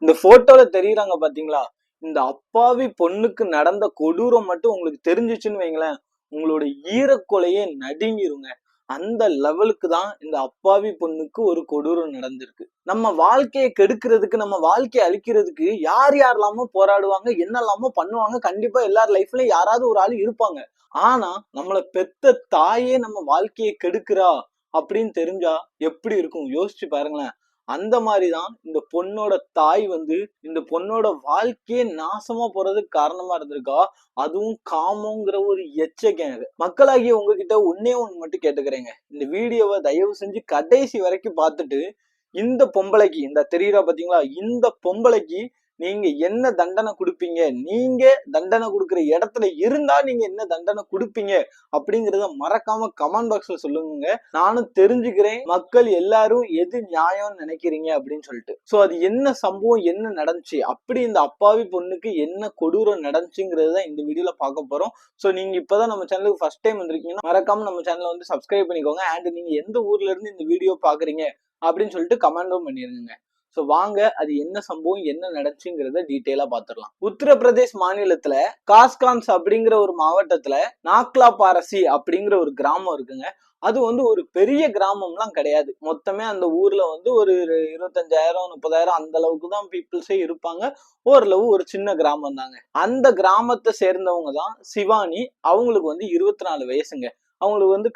இந்த போட்டோல தெரியுறாங்க பாத்தீங்களா, இந்த அப்பாவி பொண்ணுக்கு நடந்த கொடூரம் மட்டும் உங்களுக்கு தெரிஞ்சிச்சுன்னு வைங்களேன், உங்களோட ஈரக்கொலையே நடுங்கிருங்க. அந்த லெவலுக்கு தான் இந்த அப்பாவி பொண்ணுக்கு ஒரு கொடூரம் நடந்திருக்கு. நம்ம வாழ்க்கையை கெடுக்கிறதுக்கு, நம்ம வாழ்க்கையை அழிக்கிறதுக்கு யார் யாரெல்லாமோ போராடுவாங்க, என்னெல்லாமோ பண்ணுவாங்க. கண்டிப்பா எல்லார் லைஃப்லயும் யாராவது ஒரு ஆள் இருப்பாங்க. ஆனா நம்மள பெத்த தாயே நம்ம வாழ்க்கையை கெடுக்கிறா அப்படின்னு தெரிஞ்சா எப்படி இருக்கும் யோசிச்சு பாருங்களேன். அந்த மாதிரிதான் இந்த பொண்ணோட தாய் வந்து இந்த பொண்ணோட வாழ்க்கையே நாசமா போறதுக்கு காரணமா இருந்திருக்கா. அதுவும் காமங்கிற ஒரு எச்சகேங்க. மக்களாகிய உங்ககிட்ட ஒன்னே ஒண்ணு மட்டும் கேட்டுக்கிறேங்க. இந்த வீடியோவை தயவு செஞ்சு கடைசி வரைக்கும் பார்த்துட்டு இந்த பொம்பளைக்கு, இந்த தெரியுறா பாத்தீங்களா, இந்த பொம்பளைக்கு நீங்க என்ன தண்டனை கொடுப்பீங்க, நீங்க தண்டனை கொடுக்குற இடத்துல இருந்தா நீங்க என்ன தண்டனை கொடுப்பீங்க அப்படிங்கறத மறக்காம கமெண்ட் பாக்ஸ்ல சொல்லுங்க. நானும் தெரிஞ்சுக்கிறேன் மக்கள் எல்லாரும் எது நியாயம்னு நினைக்கிறீங்க அப்படின்னு சொல்லிட்டு. சோ அது என்ன சம்பவம், என்ன நடந்துச்சு, அப்படி இந்த அப்பாவி பொண்ணுக்கு என்ன கொடூரம் நடந்துச்சுங்கிறத இந்த வீடியோல பார்க்க போறோம். சோ நீங்க இப்பதான் நம்ம சேனலுக்கு ஃபர்ஸ்ட் டைம் வந்திருக்கீங்கன்னா மறக்காம நம்ம சேனலை வந்து சப்ஸ்கிரைப் பண்ணிக்கோங்க. அண்ட் நீங்க எந்த ஊர்ல இருந்து இந்த வீடியோ பாக்குறீங்க அப்படின்னு சொல்லிட்டு கமெண்டும் பண்ணிருங்க. சோ வாங்க அது என்ன சம்பவம், என்ன நடந்துச்சுங்கிறத டீட்டெயிலா பாத்துடலாம். உத்தரப்பிரதேஷ் மாநிலத்துல காஸ்கான்ஸ் அப்படிங்கிற ஒரு மாவட்டத்துல நாக்லா பாரசி அப்படிங்கிற ஒரு கிராமம் இருக்குங்க. அது வந்து ஒரு பெரிய கிராமம்லாம் கிடையாது. மொத்தமே அந்த ஊர்ல வந்து ஒரு 25,000 30,000 அந்த அளவுக்கு தான் பீப்புள்ஸே இருப்பாங்க. ஓரளவு ஒரு சின்ன கிராமம் தாங்க. அந்த கிராமத்தை சேர்ந்தவங்க தான் சிவானி. அவங்களுக்கு வந்து 24 வயசுங்க. அவங்களுக்கு வந்து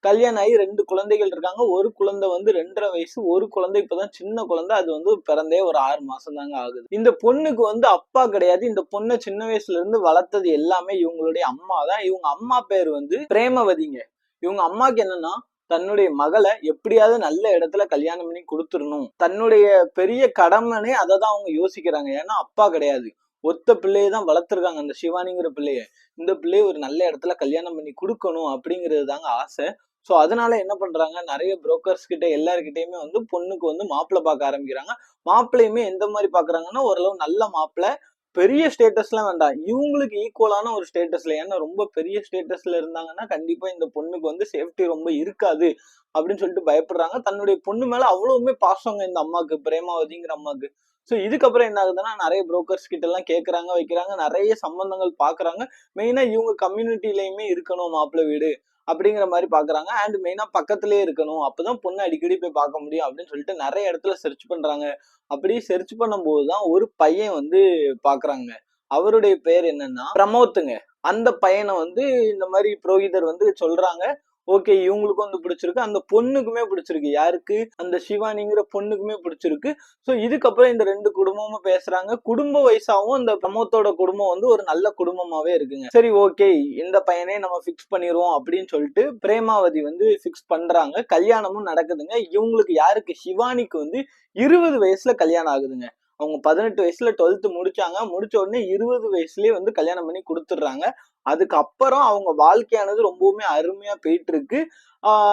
கல்யாணம் ஆகி 2 குழந்தைகள் இருக்காங்க. ஒரு குழந்தை வந்து 2.5 வயசு, ஒரு குழந்தை இப்பதான் சின்ன குழந்தை. அது வந்து பிறந்தே ஒரு 6 மாசம் தாங்க ஆகுது. இந்த பொண்ணுக்கு வந்து அப்பா கிடையாது. இந்த பொண்ணை சின்ன வயசுல இருந்து வளர்த்தது எல்லாமே இவங்களுடைய அம்மா தான். இவங்க அம்மா பேர் வந்து பிரேமவதிங்க. இவங்க அம்மாக்கு என்னன்னா, தன்னுடைய மகளை எப்படியாவது நல்ல இடத்துல கல்யாணம் பண்ணி கொடுத்துடணும். தன்னுடைய பெரிய கடமைனே அதை தான் அவங்க யோசிக்கிறாங்க. ஏன்னா அப்பா கிடையாது. ஒத்த பிள்ளையை தான் வளர்த்துருக்காங்க அந்த சிவானிங்கிற பிள்ளைய. இந்த பிள்ளைய ஒரு நல்ல இடத்துல கல்யாணம் பண்ணி கொடுக்கணும் அப்படிங்கிறது தாங்க ஆசை. சோ அதனால என்ன பண்றாங்க, நிறைய புரோக்கர்ஸ் கிட்ட எல்லாருக்கிட்டையுமே வந்து பொண்ணுக்கு வந்து மாப்பிள்ளை பார்க்க ஆரம்பிக்கிறாங்க. மாப்பிள்ளையுமே எந்த மாதிரி பாக்குறாங்கன்னா, ஓரளவு நல்ல மாப்பிள்ளை, பெரிய ஸ்டேட்டஸ்லாம் வேண்டாம், இவங்களுக்கு ஈக்குவலான ஒரு ஸ்டேட்டஸ்ல. ஏன்னா ரொம்ப பெரிய ஸ்டேட்டஸ்ல இருந்தாங்கன்னா கண்டிப்பா இந்த பொண்ணுக்கு வந்து சேஃப்டி ரொம்ப இருக்காது அப்படின்னு சொல்லிட்டு பயப்படுறாங்க. தன்னுடைய பொண்ணு மேல அவ்வளவுமே பாசங்க இந்த அம்மாக்கு, பிரேமாவதிங்கிற அம்மாக்கு. சோ இதுக்கப்புறம் என்ன ஆகுதுன்னா, நிறைய புரோக்கர்ஸ் கிட்ட எல்லாம் கேட்கறாங்க, வைக்கிறாங்க, நிறைய சம்பந்தங்கள் பாக்குறாங்க. மெயினா இவங்க கம்யூனிட்டிலயுமே இருக்கணும் மாப்பிள்ளை வீடு அப்படிங்கிற மாதிரி பாக்குறாங்க. அண்ட் மெயினா பக்கத்திலேயே இருக்கணும், அப்பதான் பொண்ணு அடிக்கடி போய் பார்க்க முடியும் அப்படின்னு சொல்லிட்டு நிறைய இடத்துல சர்ச் பண்றாங்க. அப்படி சர்ச் பண்ணும் போதுதான் ஒரு பையன் வந்து பாக்குறாங்க. அவருடைய பேர் என்னன்னா பிரமோத்துங்க. அந்த பையனை வந்து இந்த மாதிரி புரோகிதர் வந்து சொல்றாங்க, ஓகே இவங்களுக்கும் வந்து பிடிச்சிருக்கு, அந்த பொண்ணுக்குமே பிடிச்சிருக்கு. யாருக்கு, அந்த சிவானிங்கிற பொண்ணுக்குமே பிடிச்சிருக்கு. சோ இதுக்கப்புறம் இந்த 2 குடும்பமும் பேசுறாங்க. குடும்ப வயசாவும் இந்த பிரமோத்தோட குடும்பம் வந்து ஒரு நல்ல குடும்பமாவே இருக்குங்க. சரி ஓகே இந்த பையனே நம்ம பிக்ஸ் பண்ணிடுவோம் அப்படின்னு சொல்லிட்டு பிரேமாவதி வந்து பிக்ஸ் பண்றாங்க. கல்யாணமும் நடக்குதுங்க. இவங்களுக்கு யாருக்கு, சிவானிக்கு வந்து 20 வயசுல கல்யாணம் ஆகுதுங்க. அவங்க 18 வயசுல 12th முடிச்சாங்க. முடிச்ச உடனே 20 வயசுலயே வந்து கல்யாணம் பண்ணி கொடுத்துடுறாங்க. அதுக்கப்புறம் அவங்க வாழ்க்கையானது ரொம்பவுமே அருமையா போயிட்டு இருக்கு.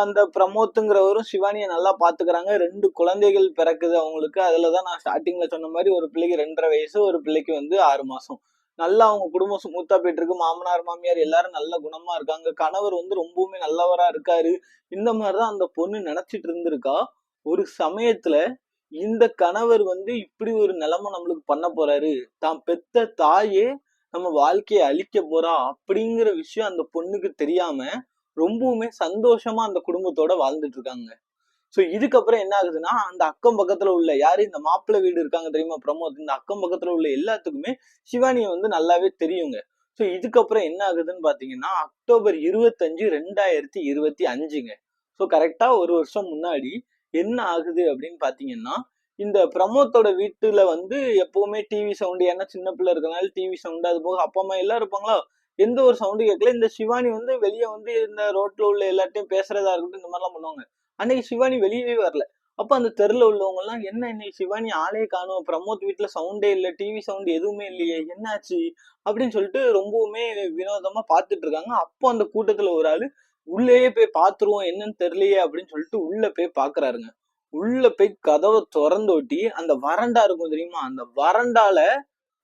அந்த பிரமோத்துங்கிறவரும் சிவானியை நல்லா பாத்துக்கிறாங்க. 2 குழந்தைகள் பிறக்குது அவங்களுக்கு. அதுலதான் நான் ஸ்டார்டிங்ல சொன்ன மாதிரி ஒரு பிள்ளைக்கு 2.5 வயசு, ஒரு பிள்ளைக்கு வந்து 6 மாசம். நல்லா அவங்க குடும்பம் ஸ்மூத்தா போயிட்டு இருக்கு. மாமனார் மாமியார் எல்லாரும் நல்ல குணமா இருக்காங்க. கணவர் வந்து ரொம்பவுமே நல்லவரா இருக்காரு. இந்த மாதிரிதான் அந்த பொண்ணு நினைச்சிட்டு இருந்திருக்கா. ஒரு சமயத்துல இந்த கணவர் வந்து இப்படி ஒரு நிலைமை நம்மளுக்கு பண்ண போறாரு, தான் பெத்த தாயே நம்ம வாழ்க்கையை அழிக்க போறா அப்படிங்கிற விஷயம் அந்த பொண்ணுக்கு தெரியாம ரொம்பவுமே சந்தோஷமா அந்த குடும்பத்தோட வாழ்ந்துட்டு இருக்காங்க. சோ இதுக்கப்புறம் என்ன ஆகுதுன்னா, அந்த அக்கம் பக்கத்துல உள்ள யாரு, இந்த மாப்பிள்ளை வீடு இருக்காங்க தெரியுமா பிரமோத், இந்த அக்கம் பக்கத்துல உள்ள எல்லாத்துக்குமே சிவானியை வந்து நல்லாவே தெரியுங்க. சோ இதுக்கப்புறம் என்ன ஆகுதுன்னு பாத்தீங்கன்னா, அக்டோபர் 25 2025ங்க. சோ கரெக்டா ஒரு வருஷம் முன்னாடி என்ன ஆகுது அப்படின்னு பாத்தீங்கன்னா, இந்த பிரமோத்தோட வீட்டுல வந்து எப்பவுமே டிவி சவுண்ட், ஏன்னா சின்ன பிள்ளை இருக்கனால டிவி சவுண்ட், அது போக அப்பா அம்மா எல்லாம் இருப்பாங்களா, எந்த ஒரு சவுண்டு கேட்கல. இந்த சிவானி வந்து வெளியே வந்து இந்த ரோட்ல உள்ள எல்லாத்தையும் பேசுறதா இருக்கட்டும், இந்த மாதிரிலாம் பண்ணுவாங்க. அன்னைக்கு சிவானி வெளியவே வரல. அப்ப அந்த தெருல உள்ளவங்க எல்லாம், என்ன இன்னைக்கு சிவானி ஆளே காணும், பிரமோத் வீட்டுல சவுண்டே இல்ல, டிவி சவுண்ட் எதுவுமே இல்லையே, என்னாச்சு அப்படின்னு சொல்லிட்டு ரொம்பவுமே வினோதமா பாத்துட்டு இருக்காங்க. அப்போ அந்த கூட்டத்துல ஒரு ஆளு, உள்ளேயே போய் பாத்துருவோம் என்னன்னு தெரியலையே அப்படின்னு சொல்லிட்டு உள்ள போய் பாக்குறாருங்க. உள்ள போய் கதவை திறந்தோட்டி அந்த வறண்டா இருக்கும் தெரியுமா, அந்த வறண்டால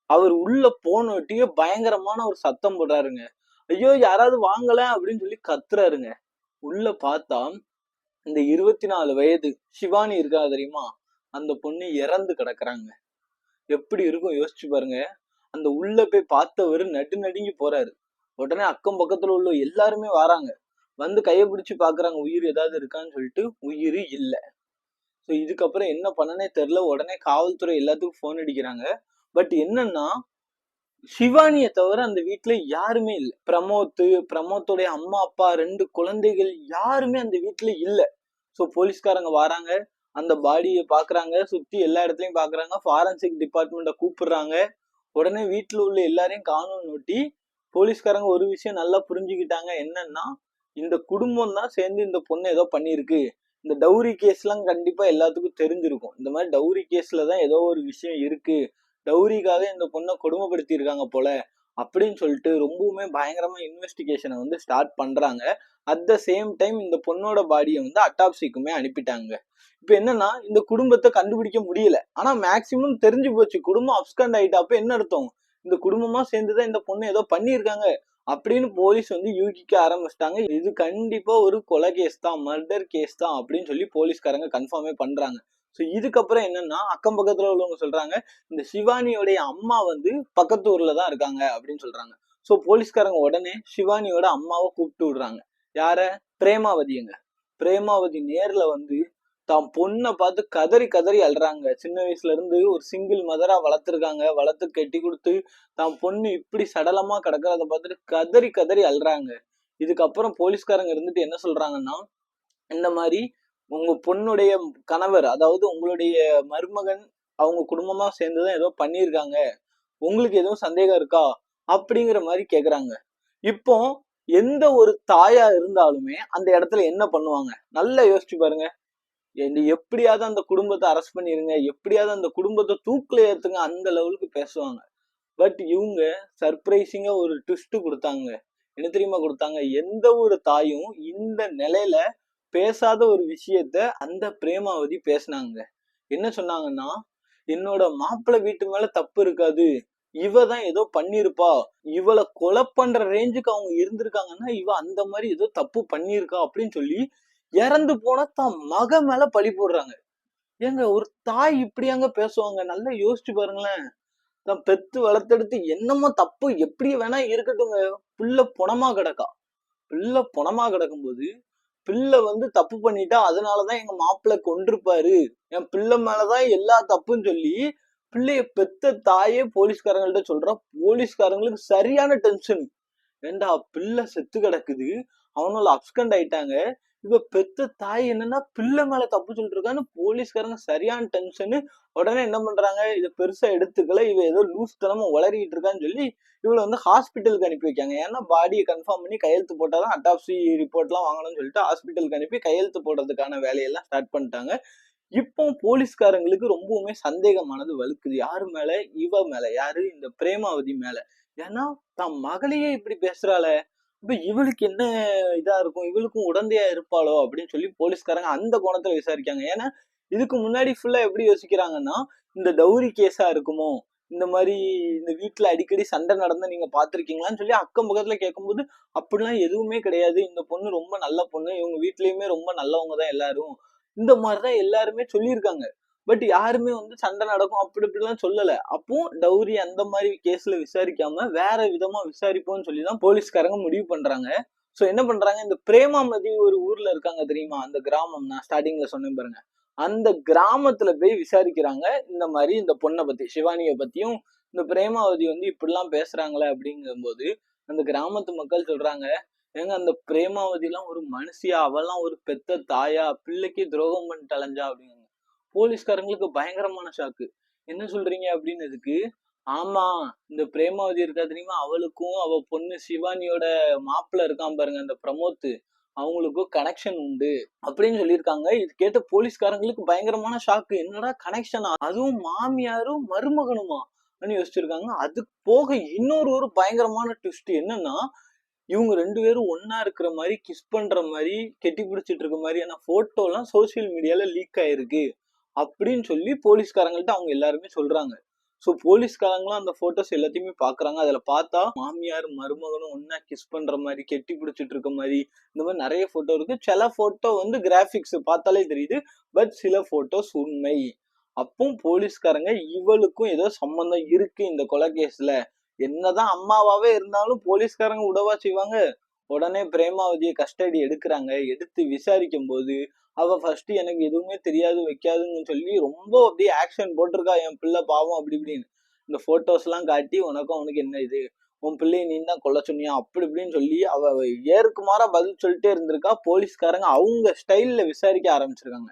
அவர் உள்ள போனோட்டியே பயங்கரமான ஒரு சத்தம் போடுறாருங்க. ஐயோ யாராவது வாங்கல அப்படின்னு சொல்லி கத்துறாருங்க. உள்ள பார்த்தா இந்த 24 வயது சிவானி இருக்கா தெரியுமா, அந்த பொண்ணு இறந்து கிடக்குறாங்க. எப்படி இருக்கும் யோசிச்சு பாருங்க. அந்த உள்ள போய் பார்த்தவரு நடுங்கி போறாரு. உடனே அக்கம் பக்கத்துல உள்ள எல்லாருமே வராங்க. வந்து கைய பிடிச்சு பாக்குறாங்க, உயிர் ஏதாவது இருக்கான்னு சொல்லிட்டு. உயிர் இல்ல. ஸோ இதுக்கப்புறம் என்ன பண்ணனே தெரியல. உடனே காவல்துறை எல்லாத்துக்கும் போன் அடிக்கிறாங்க. பட் என்னன்னா, சிவானியை தவிர அந்த வீட்டுல யாருமே இல்ல. பிரமோத்துடைய அம்மா அப்பா 2 குழந்தைகள் யாருமே அந்த வீட்டுல இல்ல. ஸோ போலீஸ்காரங்க வராங்க, அந்த பாடியை பாக்குறாங்க, சுத்தி எல்லா இடத்துலயும் பாக்குறாங்க, ஃபாரன்சிக் டிபார்ட்மெண்ட்டை கூப்பிடுறாங்க. உடனே வீட்டுல உள்ள எல்லாரையும் காணோம்னு நோட்டி போலீஸ்காரங்க ஒரு விஷயம் நல்லா புரிஞ்சுக்கிட்டாங்க. என்னன்னா, இந்த குடும்பம் தான் சேர்ந்து இந்த பொண்ணை ஏதோ பண்ணிருக்கு. இந்த டவுரி கேஸ் எல்லாம் கண்டிப்பா எல்லாத்துக்கும் தெரிஞ்சிருக்கும். இந்த மாதிரி டவுரி கேஸ்ல தான் ஏதோ ஒரு விஷயம் இருக்கு, டவுரிக்காக இந்த பொண்ணை கொடுமைப்படுத்தி இருக்காங்க போல அப்படின்னு சொல்லிட்டு ரொம்பவுமே பயங்கரமா இன்வெஸ்டிகேஷனை வந்து ஸ்டார்ட் பண்றாங்க. அட் த சேம் டைம் இந்த பொண்ணோட பாடியை வந்து அட்டாப்சிக்குமே அனுப்பிட்டாங்க. இப்ப என்னன்னா, இந்த குடும்பத்தை கண்டுபிடிக்க முடியல. ஆனா மேக்சிமம் தெரிஞ்சு போச்சு, குடும்பம் அப்ஸ்கண்ட் ஆயிட்டா. அப்ப என்ன அர்த்தம், இந்த குடும்பமா சேர்ந்துதான் இந்த பொண்ணு ஏதோ பண்ணியிருக்காங்க அப்படின்னு போலீஸ் வந்து யூகிக்க ஆரம்பிச்சிட்டாங்க. இது கண்டிப்பா ஒரு கொலை கேஸ் தான், மர்டர் கேஸ் தான் அப்படின்னு சொல்லி போலீஸ்காரங்க கன்ஃபார்மே பண்றாங்க. ஸோ இதுக்கப்புறம் என்னன்னா, அக்கம் பக்கத்துல உள்ளவங்க சொல்றாங்க, இந்த சிவானியோடைய அம்மா வந்து பக்கத்து ஊர்ல தான் இருக்காங்க அப்படின்னு சொல்றாங்க. ஸோ போலீஸ்காரங்க உடனே சிவானியோட அம்மாவை கூப்பிட்டு விடுறாங்க. யார? பிரேமாவதிங்க. பிரேமாவதி நேர்ல வந்து தான் பொண்ணை பார்த்து கதறி கதறி அழுறாங்க. சின்ன வயசுல இருந்து ஒரு சிங்கிள் மதரா வளர்த்துருக்காங்க, வளர்த்து கட்டி கொடுத்து தான் பொண்ணு இப்படி சடலமா கிடக்கிறத பார்த்துட்டு கதறி கதறி அழுறாங்க. இதுக்கப்புறம் போலீஸ்காரங்க இருந்துட்டு என்ன சொல்றாங்கன்னா, இந்த மாதிரி உங்க பொண்ணுடைய கணவர், அதாவது உங்களுடைய மருமகன், அவங்க குடும்பமா சேர்ந்துதான் ஏதோ பண்ணியிருக்காங்க, உங்களுக்கு எதுவும் சந்தேகம் இருக்கா அப்படிங்கிற மாதிரி கேக்குறாங்க. இப்போ எந்த ஒரு தாயா இருந்தாலுமே அந்த இடத்துல என்ன பண்ணுவாங்க, நல்லா யோசிச்சு பாருங்க. எப்படியாவது அந்த குடும்பத்தை அரெஸ்ட் பண்ணிருங்க, எப்படியாவது அந்த குடும்பத்தை தூக்குல ஏத்துங்க, அந்த லெவலுக்கு பேசுவாங்க. பட் இவங்க சர்ப்ரைசிங்கா ஒரு ட்விஸ்ட் கொடுத்தாங்க. என்ன தெரியுமா கொடுத்தாங்க? எந்த ஒரு தாயும் இந்த நிலையில பேசாத ஒரு விஷயத்த அந்த பிரேமாவதி பேசினாங்க. என்ன சொன்னாங்கன்னா, என்னோட மாப்பிள்ளை வீட்டு மேல தப்பு இருக்காது, இவ தான் ஏதோ பண்ணிருப்பா, இவளை கொலை பண்ற ரேஞ்சுக்கு அவங்க இருந்திருக்காங்கன்னா இவ அந்த மாதிரி ஏதோ தப்பு பண்ணிருக்கா அப்படின்னு சொல்லி இறந்து போனா தான் மக மேல பழி போடுறாங்க. ஏங்க, ஒரு தாய் இப்படியாங்க பேசுவாங்க? நல்லா யோசிச்சு பாருங்களேன். தான் பெத்து வளர்த்தெடுத்து என்னமோ தப்பு எப்படி வேணா இருக்கட்டுங்க, பிள்ளை பொணமா கிடக்கா. பிள்ளை பொணமா கிடக்கும்போது பிள்ளை வந்து தப்பு பண்ணிட்டா அதனாலதான் எங்க மாப்பிள்ளை கொண்டிருப்பாரு, என் பிள்ளை மேலதான் எல்லா தப்புன்னு சொல்லி பிள்ளைய பெத்த தாயே போலீஸ்காரங்கள்ட்ட சொல்றா. போலீஸ்காரங்களுக்கு சரியான டென்ஷன். ஏண்டா, பிள்ளை செத்து கிடக்குது, அவனால அப்ஸ்கண்ட் ஆயிட்டாங்க, இவ பெத்த தாய் என்னன்னா பிள்ளை மேல தப்பு சொல்லிட்டு இருக்கான்னு போலீஸ்காரங்க சரியான டென்ஷனு. உடனே என்ன பண்றாங்க, இதை பெருசா எடுத்துக்கல, இவ ஏதோ லூஸ் தனமா உளறிட்டு இருக்கான்னு சொல்லி இவளை வந்து ஹாஸ்பிட்டலுக்கு அனுப்பி வைக்காங்க. ஏன்னா பாடியை கன்ஃபார்ம் பண்ணி கையெழுத்து போட்டாதான் அட்டாப்சி ரிப்போர்ட் எல்லாம் வாங்கணும்னு சொல்லிட்டு ஹாஸ்பிட்டலுக்கு அனுப்பி கையெழுத்து போடுறதுக்கான வேலையெல்லாம் ஸ்டார்ட் பண்ணிட்டாங்க. இப்போ போலீஸ்காரங்களுக்கு ரொம்பவுமே சந்தேகமானது வலுக்குது. யாரு மேல? இவ மேல. யாரு? இந்த பிரேமாவதி மேல. ஏன்னா தான் மகளையே இப்படி பேசுறாள, இப்ப இவளுக்கு என்ன இதா இருக்கும், இவளுக்கும் உடந்தையா இருப்பாளோ அப்படின்னு சொல்லி போலீஸ்காரங்க அந்த கோணத்துல விசாரிக்காங்க. ஏன்னா இதுக்கு முன்னாடி ஃபுல்லா எப்படி யோசிக்கிறாங்கன்னா, இந்த டவுரி கேஸா இருக்குமோ, இந்த மாதிரி இந்த வீட்டுல அடிக்கடி சண்டை நடந்தா நீங்க பாத்திருக்கீங்களான்னு சொல்லி அக்கம் பக்கத்துல கேட்கும்போது, அப்படிலாம் எதுவுமே கிடையாது, இந்த பொண்ணு ரொம்ப நல்ல பொண்ணு, இவங்க வீட்லயுமே ரொம்ப நல்லவங்க தான் எல்லாரும், இந்த மாதிரிதான் எல்லாருமே சொல்லியிருக்காங்க. பட் யாருமே வந்து சண்டை நடக்கும் அப்படி இப்படிலாம் சொல்லல. அப்போ டவுரி அந்த மாதிரி கேஸ்ல விசாரிக்காம வேற விதமா விசாரிப்போம்னு சொல்லிதான் போலீஸ்காரங்க முடிவு பண்றாங்க. சோ என்ன பண்றாங்க, இந்த பிரேமாமதி ஒரு ஊர்ல இருக்காங்க தெரியுமா, அந்த கிராமம் நான் ஸ்டார்டிங்ல சொன்னேன் பாருங்க, அந்த கிராமத்துல போய் விசாரிக்கிறாங்க. இந்த மாதிரி இந்த பொண்ணை பத்தி, சிவானிய பத்தியும் இந்த பிரேமாவதி வந்து இப்படிலாம் பேசுறாங்களே அப்படிங்கும்போது அந்த கிராமத்து மக்கள் சொல்றாங்க, ஏங்க அந்த பிரேமாவதி எல்லாம் ஒரு மனுஷியா, அவெல்லாம் ஒரு பெத்த தாயா, பிள்ளைக்கு துரோகம் பண்ணிட்டு அலைஞ்சா அப்படிங்க. போலீஸ்காரங்களுக்கு பயங்கரமான ஷாக்கு. என்ன சொல்றீங்க அப்படின்னதுக்கு, ஆமா, இந்த பிரேமாவதி இருக்கா தெரியுமா, அவளுக்கும் அவ பொண்ணு சிவானியோட மாப்பிள்ள இருக்கான் பாருங்க அந்த பிரமோத், அவங்களுக்கும் கனெக்ஷன் உண்டு அப்படின்னு சொல்லியிருக்காங்க. இது கேட்ட போலீஸ்காரங்களுக்கு பயங்கரமான ஷாக்கு. என்னடா கனெக்ஷனா, அதுவும் மாமியாரும் மருமகனுமா அப்படின்னு யோசிச்சிருக்காங்க. அது போக இன்னொரு ஒரு பயங்கரமான ட்விஸ்ட் என்னன்னா, இவங்க 2 பேரும் ஒன்னா இருக்கிற மாதிரி, கிஸ் பண்ற மாதிரி, கெட்டி பிடிச்சிட்டு இருக்க மாதிரியான போட்டோ எல்லாம் சோசியல் மீடியால லீக் ஆயிருக்கு அப்படின்னு சொல்லி போலீஸ்காரங்கள்ட்ட அவங்க எல்லாருமே சொல்றாங்க. சோ போலீஸ்காரங்களும் அந்த போட்டோஸ் எல்லாத்தையுமே பாக்குறாங்க. அதுல பார்த்தா மாமியார் மருமகனும் ஒன்னா கிஸ் பண்ற மாதிரி, கெட்டி பிடிச்சிட்டு இருக்க மாதிரி, இந்த மாதிரி நிறைய போட்டோ இருக்கு. சில போட்டோ வந்து கிராபிக்ஸ் பார்த்தாலே தெரியுது, பட் சில போட்டோஸ் உண்மை அப்பவும் போலீஸ்காரங்க இவளுக்கும் ஏதோ சம்பந்தம் இருக்கு இந்த கொலை கேஸ்ல, என்னதான் அம்மாவாவே இருந்தாலும் போலீஸ்காரங்க விடவா செய்வாங்க. உடனே பிரேமாவதியை கஸ்டடி எடுக்கிறாங்க. எடுத்து விசாரிக்கும் போது அவ ஃபர்ஸ்ட் எனக்கு எதுவுமே தெரியாது வைக்காதுன்னு சொல்லி ரொம்ப அப்படியே ஆக்ஷன் போட்டிருக்கா. என் பிள்ளை பாவம் அப்படி இப்படின்னு இந்த போட்டோஸ் எல்லாம் காட்டி, உனக்கும் அவனுக்கு என்ன இது, உன் பிள்ளையை நீ தான் கொல்ல சொன்னியா அப்படி இப்படின்னு சொல்லி அவ ஏற்குமாறா பதில் சொல்லிட்டே இருந்திருக்கா. போலீஸ்காரங்க அவங்க ஸ்டைல்ல விசாரிக்க ஆரம்பிச்சிருக்காங்க.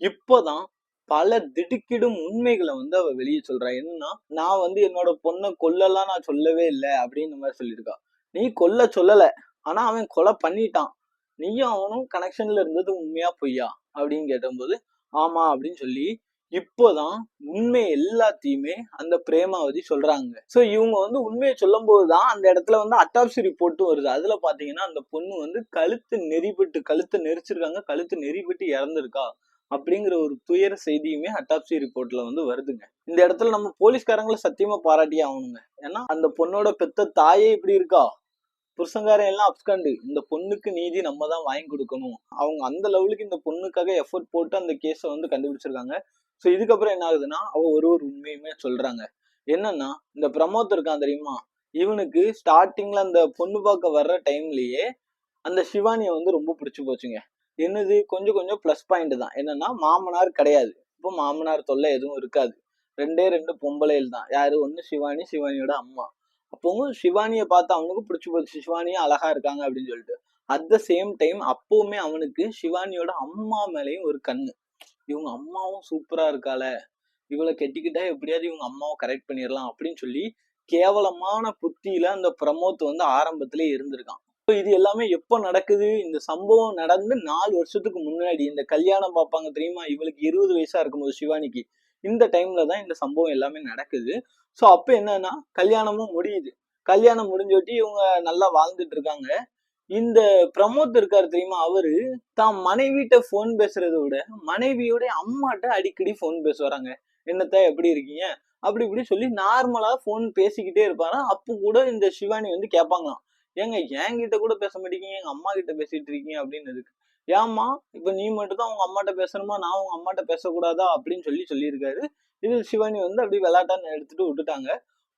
இப்போதான் பல திடுக்கிடும் உண்மைகளை அவ வெளியே சொல்றா. என்னன்னா, நான் என்னோட பொண்ணை கொல்லலாம் நான் சொல்லவே இல்லை அப்படின்னு மாதிரி சொல்லியிருக்கா. நீ கொல்ல சொல்லல, ஆனா அவன் கொலை பண்ணிட்டான், நீயும் அவனும் கனெக்ஷன்ல இருந்தது உண்மையா பொய்யா அப்படின்னு கேட்டபோது ஆமா அப்படின்னு சொல்லி இப்போதான் உண்மை எல்லாத்தையுமே அந்த பிரேமாவதி சொல்றாங்க. சோ இவங்க உண்மையை சொல்லும் போதுதான் அந்த இடத்துல அட்டாப்சி ரிப்போர்ட்டும் வருது. அதுல பாத்தீங்கன்னா அந்த பொண்ணு கழுத்து நெரிச்சிருக்காங்க, கழுத்து நெறிப்பட்டு இறந்திருக்கா அப்படிங்கிற ஒரு துயர செய்தியுமே அட்டாப்சி ரிப்போர்ட்ல வருதுங்க. இந்த இடத்துல நம்ம போலீஸ்காரங்களை சத்தியமா பாராட்டியே ஆகணுங்க. ஏன்னா அந்த பொண்ணோட பெத்த தாயே இப்படி இருக்கா, புருஷங்காரன் எல்லாம் அப்ஸ்கண்டு, இந்த பொண்ணுக்கு நீதி நம்ம தான் வாங்கி கொடுக்கணும். அவங்க அந்த லெவலுக்கு இந்த பொண்ணுக்காக எஃபர்ட் போட்டு அந்த கேஸை கண்டுபிடிச்சிருக்காங்க. ஸோ இதுக்கப்புறம் என்ன ஆகுதுன்னா, அவ ஒரு உண்மையுமே சொல்றாங்க. என்னன்னா, இந்த பிரமோத் இருக்கான் தெரியுமா, இவனுக்கு ஸ்டார்டிங்ல அந்த பொண்ணு பார்க்க வர்ற டைம்லயே அந்த சிவானியை ரொம்ப பிடிச்சு போச்சுங்க. என்னது கொஞ்சம் கொஞ்சம் பிளஸ் பாயிண்ட் தான். என்னன்னா மாமனார் கிடையாது, இப்போ மாமனார் தொல்லை எதுவும் இருக்காது, ரெண்டு பொம்பளைகள் தான். யாரு, ஒண்ணு சிவானி, சிவானியோட அம்மா. அப்பவும் சிவானியை பார்த்து அவனுக்கு பிடிச்சு போச்சு, சிவானியா அழகா இருக்காங்க அப்படின்னு சொல்லிட்டு. அட் த சேம் டைம் அப்பவுமே அவனுக்கு சிவானியோட அம்மா மேலேயும் ஒரு கண்ணு. இவங்க அம்மாவும் சூப்பரா இருக்கால, இவளை கெட்டிக்கிட்டா எப்படியாவது இவங்க அம்மாவை கரெக்ட் பண்ணிடலாம் அப்படின்னு சொல்லி கேவலமான புத்தியில அந்த பிரமோத் ஆரம்பத்திலே இருந்திருக்கான். இது எல்லாமே எப்ப நடக்குது, இந்த சம்பவம் நடந்து 4 வருஷத்துக்கு முன்னாடி. இந்த கல்யாணம் பார்ப்பாங்க தெரியுமா, இவளுக்கு 20 வயசா இருக்கும்போது சிவானிக்கு, இந்த டைம்ல தான் இந்த சம்பவம் எல்லாமே நடக்குது. ஸோ அப்ப என்னன்னா, கல்யாணமும் முடியுது. கல்யாணம் முடிஞ்சோட்டி இவங்க நல்லா வாழ்ந்துட்டு இருக்காங்க. இந்த பிரமோத் இருக்காரு தெரியுமா, அவரு தான் மனைவிட்ட போன் பேசுறதை விட மனைவியோட அம்மாட்ட அடிக்கடி போன் பேசுவாராங்க. என்னத்த எப்படி இருக்கீங்க அப்படி இப்படி சொல்லி நார்மலா போன் பேசிக்கிட்டே இருப்பாரா. அப்போ கூட இந்த சிவானி கேட்பாங்களாம், ஏங்க என்கிட்ட கூட பேச மாட்டேங்க, எங்க அம்மா கிட்ட பேசிட்டு இருக்கீங்க அப்படின்னு. ஏமா இப்ப நீ மட்டும் தான் உங்க அம்மாட்ட பேசணுமா, நான் உங்க அம்மாட்ட பேசக்கூடாதா அப்படின்னு சொல்லியிருக்காரு. இது சிவானி அப்படி விளையாட்டான்னு எடுத்துட்டு விட்டுட்டாங்க.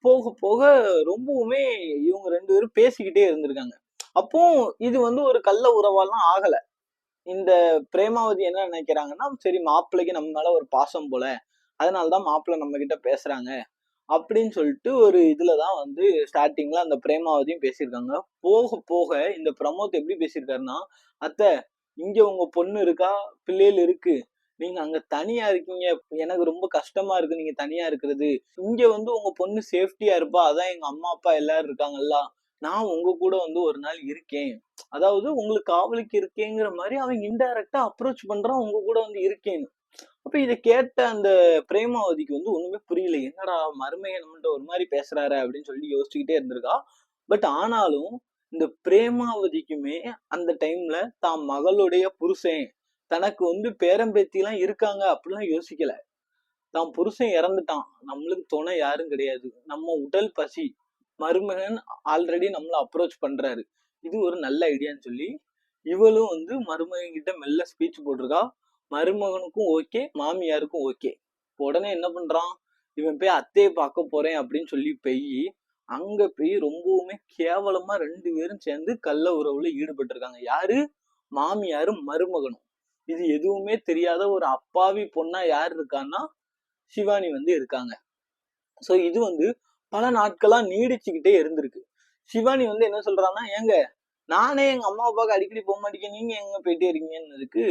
போக போக ரொம்பவுமே இவங்க 2 பேரும் பேசிக்கிட்டே இருந்திருக்காங்க. அப்போ இது ஒரு கள்ள உறவாலாம் ஆகல. இந்த பிரேமாவதி என்ன நினைக்கிறாங்கன்னா, சரி மாப்பிள்ளைக்கு நம்ம மேல ஒரு பாசம் போல, அதனாலதான் மாப்பிள்ளை நம்ம கிட்ட பேசுறாங்க அப்படின்னு சொல்லிட்டு ஒரு இதுலதான் ஸ்டார்டிங்ல அந்த பிரேமாவதியும் பேசியிருக்காங்க. போக போக இந்த பிரமோத் எப்படி பேசியிருக்காருன்னா, அத்தை இங்க உங்க பொண்ணு இருக்கா, பிள்ளைகள் இருக்கு, நீங்க அங்க தனியா இருக்கீங்க, எனக்கு ரொம்ப கஷ்டமா இருக்கு நீங்க தனியா இருக்கிறது. இங்க உங்க பொண்ணு சேஃப்டியா இருப்பா, அதான் எங்க அம்மா அப்பா எல்லாரும் இருக்காங்கல்ல, நான் உங்க கூட ஒரு நாள் இருக்கேன், அதாவது உங்களுக்கு காவலுக்கு இருக்கேங்கிற மாதிரி அவன் இன்டைரக்டா அப்ரோச் பண்றான், உங்க கூட இருக்கேன்னு. அப்ப இதை கேட்ட அந்த பிரேமாவதிக்கு ஒண்ணுமே புரியல, என்னடா மருமையை நம்மள்ட்ட ஒரு மாதிரி பேசுறாரு அப்படின்னு சொல்லி யோசிச்சுக்கிட்டே இருந்திருக்கா. பட் ஆனாலும் இந்த பிரேமாவதிக்குமே அந்த டைம்ல தான் மகளுடைய புருஷன், தனக்கு பேரம்பேத்தி எல்லாம் இருக்காங்க அப்படிலாம் யோசிக்கல. தான் புருஷன் இறந்துட்டான், நம்மளுக்கு துணை யாரும் கிடையாது, நம்ம உடல் பசி, மருமகன் ஆல்ரெடி நம்மள அப்ரோச் பண்றாரு, இது ஒரு நல்ல ஐடியான்னு சொல்லி இவளும் மருமகன் கிட்ட மெல்ல ஸ்பீச் போட்டிருக்கா. மருமகனுக்கும் ஓகே, மாமியாருக்கும் ஓகே. உடனே என்ன பண்றான், இவன் போய் அத்தையை பார்க்க போறேன் அப்படின்னு சொல்லி அங்க போய் ரொம்பவுமே கேவலமா 2 பேரும் சேர்ந்து கள்ள உறவுல ஈடுபட்டு இருக்காங்க. யாரு, மாமியாரும் மருமகனும். இது எதுவுமே தெரியாத ஒரு அப்பாவி பொண்ணா யார் இருக்கான்னா சிவானி இருக்காங்க. சோ இது பல நாட்களா நீடிச்சுக்கிட்டே இருந்திருக்கு. சிவானி என்ன சொல்றான்னா, ஏங்க நானே எங்க அம்மா அப்பாவுக்கு அடிக்கடி போக மாட்டேங்க, நீங்க எங்க போயிட்டே இருக்கீங்கன்னு.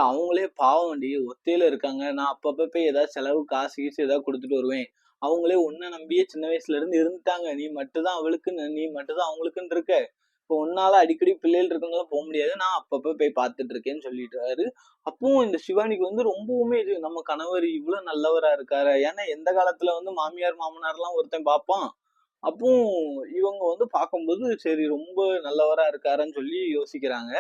அவங்களே பாவண்டி, ஒத்தையில இருக்காங்க, நான் அப்பப்ப போய் ஏதாவது செலவு காசு கீசு ஏதாவது கொடுத்துட்டு வருவேன், அவங்களே உன்னை நம்பியே சின்ன வயசுல இருந்து இருந்துட்டாங்க, நீ மட்டும்தான் அவளுக்குன்னு, நீ மட்டும்தான் அவங்களுக்குன்னு இருக்க, இப்போ உன்னால அடிக்கடி பிள்ளைகள் இருக்கவங்களாம் போக முடியாது, நான் அப்பப்ப போய் பார்த்துட்டு இருக்கேன்னு சொல்லிட்டாரு. அப்பவும் இந்த சிவானிக்கு ரொம்பவுமே இது, நம்ம கணவர் இவ்வளவு நல்லவரா இருக்காரு, ஏன்னா எந்த காலத்துல மாமியார் மாமனார்லாம் ஒருத்தன் பார்ப்பான், அப்பவும் இவங்க பார்க்கும்போது சரி ரொம்ப நல்லவரா இருக்காருன்னு சொல்லி யோசிக்கிறாங்க.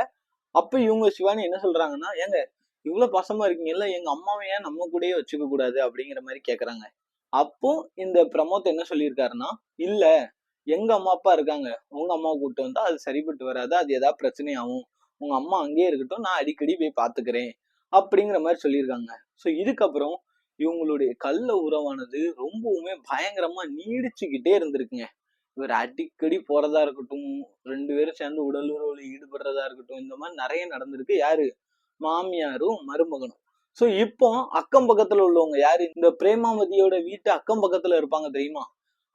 அப்ப இவங்க சிவானி என்ன சொல்றாங்கன்னா, ஏங்க இவ்வளவு பாசமா இருக்கீங்கல்ல, எங்க அம்மாவை ஏன் நம்ம கூடயே வச்சுக்க கூடாது அப்படிங்கிற மாதிரி கேக்குறாங்க. அப்போ இந்த பிரமோத் என்ன சொல்லியிருக்காருன்னா, இல்ல எங்க அம்மா அப்பா இருக்காங்க, உங்க அம்மாவை கூப்பிட்டு வந்தா அது சரிப்பட்டு வராது, அது ஏதாவது பிரச்சனை ஆகும், உங்க அம்மா அங்கேயே இருக்கட்டும், நான் அடிக்கடி போய் பாத்துக்கிறேன் அப்படிங்கிற மாதிரி சொல்லியிருக்காங்க. சோ இதுக்கப்புறம் இவங்களுடைய கள்ள உறவானது ரொம்பவுமே பயங்கரமா நீடிச்சுக்கிட்டே இருந்திருக்குங்க. இவர் அடிக்கடி போறதா இருக்கட்டும், 2 பேரும் சேர்ந்து உடலுறவுல ஈடுபடுறதா இருக்கட்டும், இந்த மாதிரி நிறைய நடந்திருக்கு. யாரு? மாமியாரும் மருமகனும். சோ இப்போ அக்கம் பக்கத்துல உள்ளவங்க யாரு? இந்த பிரேமாவதியோட வீட்டு அக்கம் பக்கத்துல இருப்பாங்க தெரியுமா?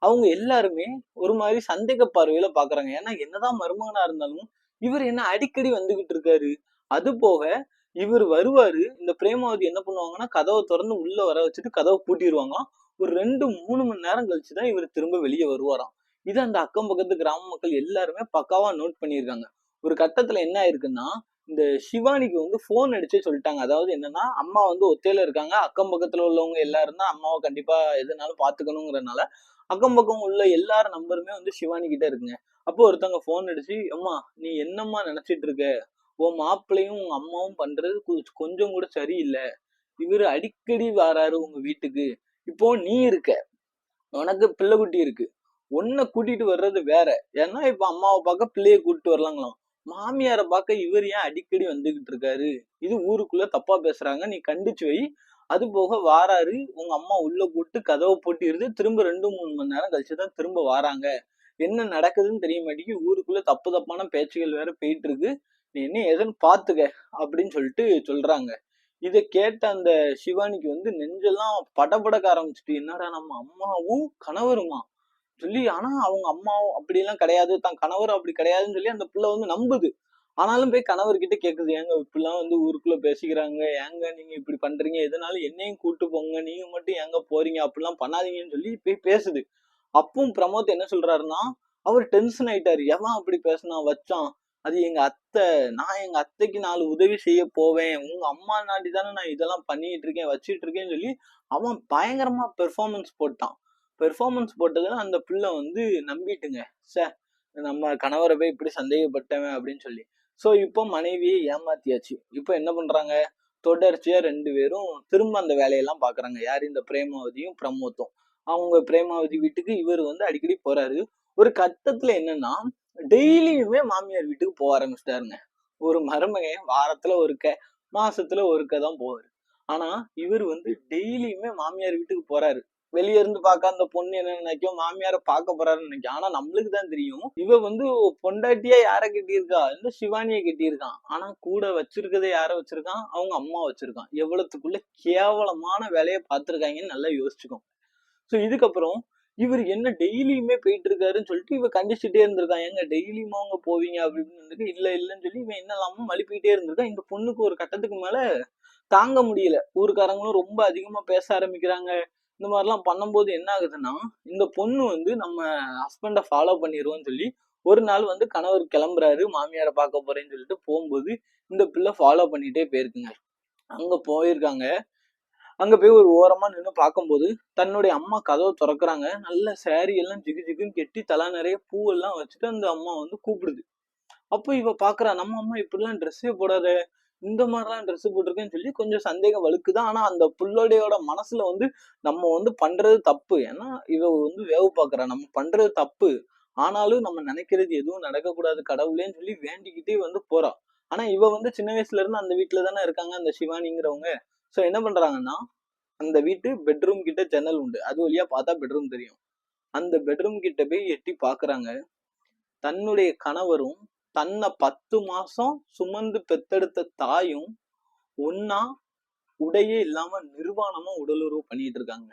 அவங்க எல்லாருமே ஒரு மாதிரி சந்தேக பார்வையில பாக்குறாங்க. ஏன்னா என்னதான் மருமகனா இருந்தாலும் இவர் என்ன அடிக்கடி வந்துகிட்டு இருக்காரு. அது போக இவர் வருவாரு. இந்த பிரேமாவதி என்ன பண்ணுவாங்கன்னா கதவை திறந்து உள்ள வர வச்சுட்டு கதவை பூட்டிடுவாங்களாம். ஒரு 2-3 மணி நேரம் கழிச்சுதான் இவர் திரும்ப வெளியே வருவாராம். இது அந்த அக்கம் பக்கத்து கிராம மக்கள் எல்லாருமே பக்காவா நோட் பண்ணியிருக்காங்க. ஒரு கட்டத்துல என்ன ஆயிருக்குன்னா, இந்த சிவானிக்கு வந்து போன் அடிச்சே சொல்லிட்டாங்க. அதாவது என்னன்னா, அம்மா வந்து ஒத்தையில இருக்காங்க. அக்கம் பக்கத்துல உள்ளவங்க எல்லாரும் தான் அம்மாவை கண்டிப்பா எதுனாலும் பாத்துக்கணுங்கிறதுனால அக்கம் பக்கம் உள்ள எல்லார் நம்பருமே வந்து சிவானி கிட்ட இருக்குங்க. அப்போ ஒருத்தவங்க போன் அடிச்சு, அம்மா நீ என்னம்மா நினைச்சிட்டு இருக்க? உன் மாப்பிள்ளையும் உங்க அம்மாவும் பண்றது கொஞ்சம் கூட சரியில்லை. இவரு அடிக்கடி வராரு உங்க வீட்டுக்கு. இப்போ நீ இருக்க, உனக்கு பிள்ளை குட்டி இருக்கு, உன்னை கூட்டிட்டு வர்றது வேற. ஏன்னா இப்ப அம்மாவை பார்க்க பிள்ளைய கூட்டிட்டு வரலாங்களாம். மாமியாரை பார்க்க இவர் ஏன் அடிக்கடி வந்துகிட்டு இருக்காரு? இது ஊருக்குள்ள தப்பா பேசுறாங்க, நீ கண்டிச்சு வை. அது போக வாராரு, உங்க அம்மா உள்ள போட்டு கதவை போட்டிருது, திரும்ப 2-3 மணி நேரம் கழிச்சுதான் திரும்ப வாராங்க. என்ன நடக்குதுன்னு தெரிய மாட்டேங்குது. ஊருக்குள்ள தப்பு தப்பான பேச்சுகள் வேற போயிட்டு இருக்கு. நீ என்ன ஏதுன்னு பாத்துக்க அப்படின்னு சொல்லிட்டு சொல்றாங்க. இதை கேட்ட அந்த சிவானிக்கு வந்து நெஞ்செல்லாம் படபடக்க ஆரம்பிச்சுட்டு, என்னடா நம்ம அம்மாவும் கணவருமா சொல்லி. ஆனா அவங்க அம்மாவும் அப்படி எல்லாம் கிடையாது, தான் கணவர் அப்படி கிடையாதுன்னு சொல்லி அந்த பிள்ளை வந்து நம்புது. ஆனாலும் போய் கணவர்கிட்ட கேக்குது, ஏங்க இப்படிலாம் வந்து ஊருக்குள்ள பேசிக்கிறாங்க, ஏங்க நீங்க இப்படி பண்றீங்க, எதனால என்னையும் கூட்டு போங்க, நீங்க மட்டும் ஏங்க போறீங்க, அப்படிலாம் பண்ணாதீங்கன்னு சொல்லி போய் பேசுது. அப்பவும் பிரமோத் என்ன சொல்றாருன்னா, அவர் டென்ஷன் ஆயிட்டாரு. எவன் அப்படி பேசினா வச்சான்? அது எங்க அத்தை. நான் எங்க அத்தைக்கு 4 உதவி செய்ய போவேன், உங்க அம்மா நாட்டி தானே நான் இதெல்லாம் பண்ணிட்டு இருக்கேன் வச்சிட்டு இருக்கேன்னு சொல்லி அவன் பயங்கரமா பெர்ஃபார்மன்ஸ் போட்டான். பெர்ஃபார்மன்ஸ் போட்டதுல அந்த பிள்ளை வந்து நம்பிட்டுங்க. சே, நம்ம கணவரை போய் இப்படி சந்தேகப்பட்டவன் அப்படின்னு சொல்லி. சோ இப்போ மனைவியை ஏமாத்தியாச்சு. இப்போ என்ன பண்றாங்க? தொடர்ச்சியா 2 பேரும் திரும்ப அந்த வேலையெல்லாம் பாக்குறாங்க. யாரு? இந்த பிரேமாவதியும் பிரமோத்தும். அவங்க பிரேமாவதி வீட்டுக்கு இவர் வந்து அடிக்கடி போறாரு. ஒரு கட்டத்துல என்னன்னா, டெய்லியுமே மாமியார் வீட்டுக்கு போக ஆரம்பிச்சிட்டாருங்க. ஒரு மருமகன் வாரத்துல ஒருக்க, மாசத்துல ஒருக்க தான் போவாரு. ஆனா இவர் வந்து டெய்லியுமே மாமியார் வீட்டுக்கு போறாரு. வெளிய இருந்து பார்க்க அந்த பொண்ணு என்ன நினைக்கும், மாமியார பார்க்க போறாருன்னு நினைக்கும். ஆனா நம்மளுக்கு தான் தெரியும், இவ வந்து பொண்டாட்டியா யார கட்டியிருக்கா? இந்த சிவானிய கட்டியிருக்கான். ஆனா கூட வச்சிருக்கதை யார வச்சிருக்கான்? அவங்க அம்மா வச்சிருக்கான். எவ்வளவுக்குள்ள கேவலமான வேலையை பார்த்திருக்காங்கன்னு நல்லா யோசிச்சுக்கோங்க. சோ இதுக்கப்புறம் இவர் என்ன டெய்லியுமே போயிட்டு இருக்காருன்னு சொல்லிட்டு இவ கண்டிச்சுட்டே இருந்திருக்கான். எங்க டெய்லியுமா அவங்க போவீங்க அப்படின்னு வந்துட்டு, இல்ல இல்லன்னு சொல்லி இவன் என்னெல்லாமோ மழுப்பிட்டே இருந்திருக்கான். இந்த பொண்ணுக்கு ஒரு கட்டத்துக்கு மேல தாங்க முடியல. ஊருக்காரங்களும் ரொம்ப அதிகமா பேச ஆரம்பிக்கிறாங்க. இந்த மாதிரிலாம் பண்ணும்போது என்ன ஆகுதுன்னா, இந்த பொண்ணு வந்து நம்ம ஹஸ்பண்ட ஃபாலோ பண்ணிடுவோம்னு சொல்லி ஒரு நாள் வந்து கணவர் கிளம்புறாரு, மாமியாரை பார்க்க போறேன்னு சொல்லிட்டு போகும்போது இந்த பிள்ளை ஃபாலோ பண்ணிட்டே போயிருக்குங்க. அங்க போயிருக்காங்க. அங்க போய் ஒரு ஓரமா நின்னு பார்க்கும்போது தன்னுடைய அம்மா கதவை திறக்கிறாங்க. நல்ல சாரி எல்லாம் ஜிகு ஜிகுன்னு கெட்டி தலை நிறைய பூவெல்லாம் வச்சுட்டு அந்த அம்மா வந்து கூப்பிடுது. அப்போ இவ பாக்குறா, நம்ம அம்மா இப்படிலாம் ட்ரெஸ்ஸே போடாத, இந்த மாதிரிலாம் ட்ரெஸ் போட்டிருக்கேன்னு சொல்லி கொஞ்சம் சந்தேகம் வலுக்குதான். ஆனா அந்த புள்ளோடையோட மனசுல வந்து நம்ம வந்து பண்றது தப்பு. ஏன்னா இவ வந்து வேவு பாக்குறா, நம்ம பண்றது தப்பு. ஆனாலும் நம்ம நினைக்கிறது எதுவும் நடக்கக்கூடாது கடவுளேன்னு சொல்லி வேண்டிக்கிட்டே வந்து போறா. ஆனா இவ வந்து சின்ன வயசுல இருந்து அந்த வீட்டுல தானே இருக்காங்க, அந்த சிவானிங்கிறவங்க. சோ என்ன பண்றாங்கன்னா, அந்த வீட்டு பெட்ரூம் கிட்ட ஜன்னல் உண்டு, அது வழியா பார்த்தா பெட்ரூம் தெரியும். அந்த பெட்ரூம் கிட்ட போய் எட்டி பாக்குறாங்க. தன்னுடைய கணவரும் தன்னை 10 மாசம் சுமந்து பெத்தெடுத்த தாயும் ஒன்னா உடையே இல்லாம நிர்வாணமா உடலுறவு பண்ணிட்டு இருக்காங்க.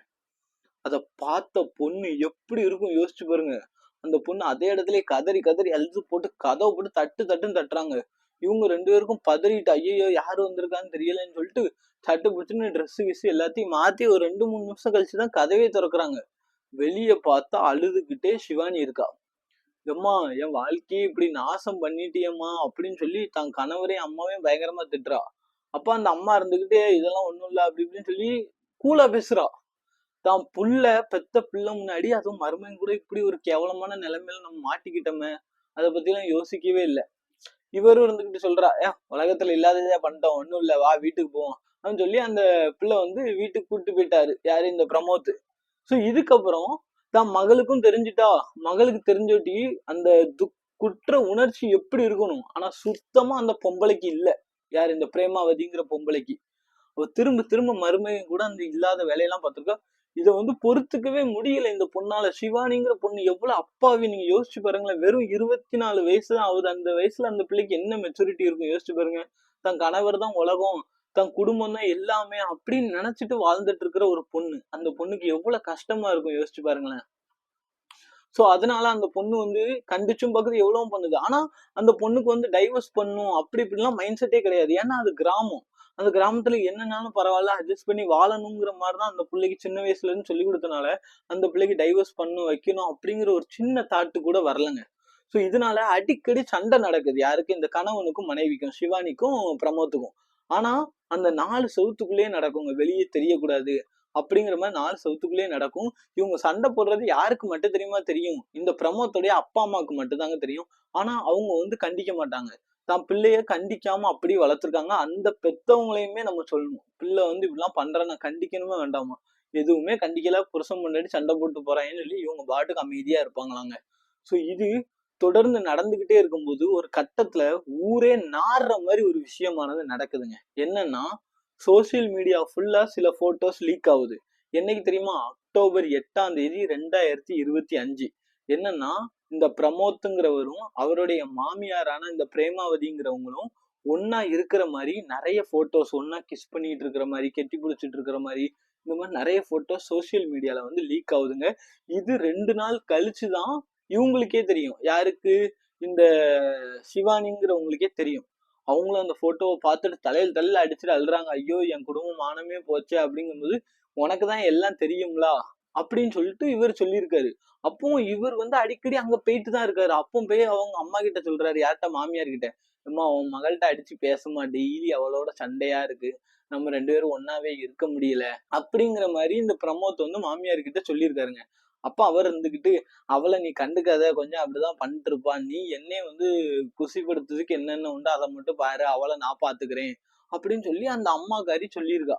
அத பார்த்த பொண்ணு எப்படி இருக்கும் யோசிச்சு பாருங்க. அந்த பொண்ணு அதே இடத்துல கதறி கதறி அழுது போட்டு கதவை போட்டு தட்டு தட்டுன்னு தட்டுறாங்க. இவங்க 2 பேருக்கும் பதறிட்டு, ஐயோ யாரு வந்திருக்கான்னு தெரியலன்னு சொல்லிட்டு தட்டு பிடிச்சுன்னு ட்ரெஸ் கிஸ் எல்லாத்தையும் மாத்தி ஒரு 2-3 நிமிஷம் கழிச்சுதான் கதவே திறக்கிறாங்க. வெளிய பார்த்தா அழுதுகிட்டே சிவானி இருக்கா. எம்மா என் வாழ்க்கையை இப்படி நாசம் பண்ணிட்டியம்மா அப்படின்னு சொல்லி தன் கணவரையும் அம்மாவையும் பயங்கரமா திட்டுறா. அப்ப அந்த அம்மா இருந்துகிட்டே இதெல்லாம் ஒண்ணும் இல்ல அப்படி இப்படின்னு சொல்லி கூலா பேசுறா. தான் புள்ள பெத்த பிள்ளை முன்னாடி அதுவும் மருமகன் கூட இப்படி ஒரு கேவலமான நிலைமையில நம்ம மாட்டிக்கிட்டோமே, அதை பத்தி எல்லாம் யோசிக்கவே இல்லை. இவரும் இருந்துகிட்டு சொல்றா, உலகத்துல இல்லாததே பண்ணிட்டோம், ஒண்ணும் இல்ல, வா வீட்டுக்கு போவோம் அப்படின்னு சொல்லி அந்த பிள்ளை வந்து வீட்டுக்கு கூப்பிட்டு போயிட்டாரு. யாரு? இந்த பிரமோத். சோ இதுக்கப்புறம் தான் மகளுக்கும் தெரிஞ்சுட்டா. மகளுக்கு தெரிஞ்சோட்டி அந்த குற்ற உணர்ச்சி எப்படி இருக்கணும், ஆனா சுத்தமா அந்த பொம்பளைக்கு இல்ல. யார்? இந்த பிரேமாவதிங்கிற பொம்பளைக்கு. திரும்ப திரும்ப மருமகன் கூட அந்த இல்லாத வேலையெல்லாம் பார்த்திருக்கா. இதை வந்து பொறுத்துக்கவே முடியல இந்த பொண்ணால. சிவானிங்கிற பொண்ணு எவ்வளவு அப்பாவி, நீங்க யோசிச்சு பாருங்களேன். வெறும் 24 வயசு தான் ஆகுது. அந்த வயசுல அந்த பிள்ளைக்கு என்ன மெச்சூரிட்டி இருக்கும் யோசிச்சு பாருங்க. தன் கணவர் தான் உலகம், தன் குடும்பம் தான் எல்லாமே அப்படின்னு நினைச்சிட்டு வாழ்ந்துட்டு இருக்கிற ஒரு பொண்ணு. அந்த பொண்ணுக்கு எவ்வளவு கஷ்டமா இருக்கும் யோசிச்சு பாருங்களேன். சோ அதனால அந்த பொண்ணு வந்து கண்டிச்சும் பார்க்குது, எவ்வளவு பண்ணுது. ஆனா அந்த பொண்ணுக்கு வந்து டைவர்ஸ் பண்ணும் அப்படி இப்படிலாம் மைண்ட் செட்டே கிடையாது. ஏன்னா அது கிராமம். அந்த கிராமத்துல என்னன்னாலும் பரவாயில்ல, அட்ஜஸ்ட் பண்ணி வாழணுங்கிற மாதிரிதான் அந்த பிள்ளைக்கு சின்ன வயசுல இருந்து சொல்லி கொடுத்தனால அந்த பிள்ளைக்கு டைவர்ஸ் பண்ணணும் வைக்கணும் அப்படிங்கிற ஒரு சின்ன தாட்டு கூட வரலங்க. சோ இதனால அடிக்கடி சண்டை நடக்குது. யாருக்கு? இந்த கணவனுக்கும் மனைவிக்கும், சிவானிக்கும் பிரமோத்துக்கும். ஆனா அந்த 4 செவுத்துக்குள்ளேயே நடக்குங்க, வெளியே தெரியக்கூடாது அப்படிங்கிற மாதிரி 4 செவுத்துக்குள்ளேயே நடக்கும். இவங்க சண்டை போடுறது யாருக்கு மட்டும் தெரியுமா தெரியும்? இந்த பிரமோத்துடைய அப்பா அம்மாவுக்கு மட்டும் தாங்க தெரியும். ஆனா அவங்க வந்து கண்டிக்க மாட்டாங்க. தான் பிள்ளைய கண்டிக்காம அப்படியே வளர்த்துருக்காங்க. அந்த பெத்தவங்களையுமே நம்ம சொல்லணும், பிள்ளை வந்து இப்படிலாம் பண்றேன்னு கண்டிக்கணுமே வேண்டாமா? எதுவுமே கண்டிக்கல, புருஷன் முன்னாடி சண்டை போட்டு போறாங்கன்னு சொல்லி இவங்க பாட்டுக்கு அமைதியா இருப்பாங்களாங்க. சோ இது தொடர்ந்து நடந்துகிட்டே இருக்கும்போது ஒரு கட்டத்துல ஊரே நாடுற மாதிரி ஒரு விஷயமானது நடக்குதுங்க. என்னன்னா, சோசியல் மீடியா ஃபுல்லா சில போட்டோஸ் லீக் ஆகுது. என்னைக்கு தெரியுமா? அக்டோபர் 8ஆம் தேதி 2025. என்னன்னா, இந்த பிரமோத்துங்கிறவரும் அவருடைய மாமியாரான இந்த பிரேமாவதிங்கிறவங்களும் ஒன்னா இருக்கிற மாதிரி நிறைய போட்டோஸ், ஒன்னா கிஸ் பண்ணிட்டு இருக்கிற மாதிரி, கெட்டி பிடிச்சிட்டு இருக்கிற மாதிரி, இந்த மாதிரி நிறைய போட்டோஸ் சோசியல் மீடியால வந்து லீக் ஆகுதுங்க. இது 2 நாள் கழிச்சுதான் இவங்களுக்கே தெரியும். யாருக்கு? இந்த சிவானிங்கிறவங்களுக்கே தெரியும். அவங்களும் அந்த போட்டோவை பார்த்துட்டு தலையில தலையில அடிச்சுட்டு அழுறாங்க. ஐயோ என் குடும்பம் மானமே போச்சு அப்படிங்கும்போது, உனக்குதான் எல்லாம் தெரியுங்களா அப்படின்னு சொல்லிட்டு இவர் சொல்லியிருக்காரு. அப்போ இவர் வந்து அடிக்கடி அங்க போயிட்டு தான் இருக்காரு. அப்போ போய் அவங்க அம்மா கிட்ட சொல்றாரு, யார்கிட்ட? மாமியார் கிட்ட. அம்மா உன் மகள்கிட்ட அடிச்சு பேசுமா, டெய்லி அவளோட சண்டையா இருக்கு, நம்ம 2 பேரும் ஒன்னாவே இருக்க முடியல அப்படிங்கிற மாதிரி இந்த பிரமோத் வந்து மாமியார் கிட்ட சொல்லியிருக்காருங்க. அப்ப அவர் இருந்துகிட்டு, அவளை நீ கண்டுக்காத, கொஞ்சம் அப்படிதான் பண்ணிட்டு இருப்பா, நீ என்னைய வந்து குசிப்படுத்துறதுக்கு என்னென்ன உண்டோ அதை மட்டும் பாரு, அவளை நான் பாத்துக்கிறேன் அப்படின்னு சொல்லி அந்த அம்மாக்காரி சொல்லியிருக்கா.